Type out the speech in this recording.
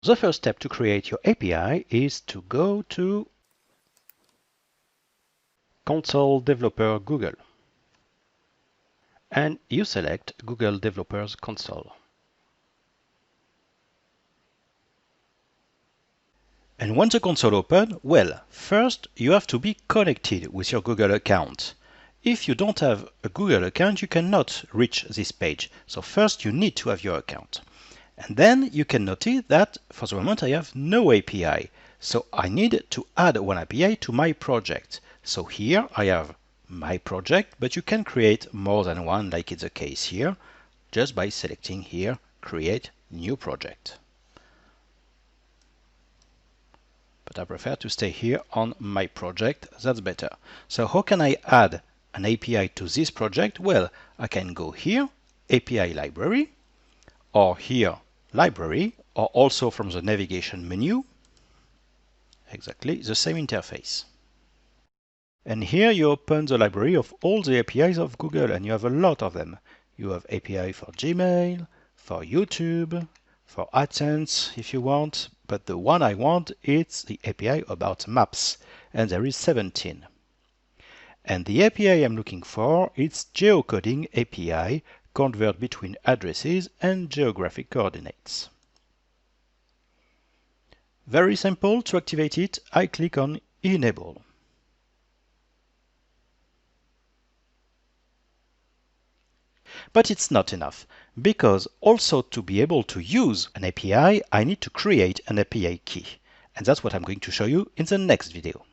The first step to create your API is to go to Console Developer Google, and you select Google Developers Console. And once the console opens, well, first you have to be connected with your Google account. If you don't have a Google account, you cannot reach this page. So first you need to have your account. And then you can notice that for the moment I have no API. So I need to add one API to my project. So here I have my project, but you can create more than one, like it's the case here, just by selecting here, Create New Project. But I prefer to stay here on my project, that's better. So how can I add an API to this project? Well, I can go here, API Library, or here, Library, or also from the navigation menu, exactly the same interface. And here you open the library of all the APIs of Google, and you have a lot of them. You have API for Gmail, for YouTube, for AdSense if you want, but the one I want is the API about maps, and there is 17. And the API I'm looking for is Geocoding API, convert between addresses and geographic coordinates. Very simple. To activate it, I click on Enable. But it's not enough, because also to be able to use an API, I need to create an API key. And that's what I'm going to show you in the next video.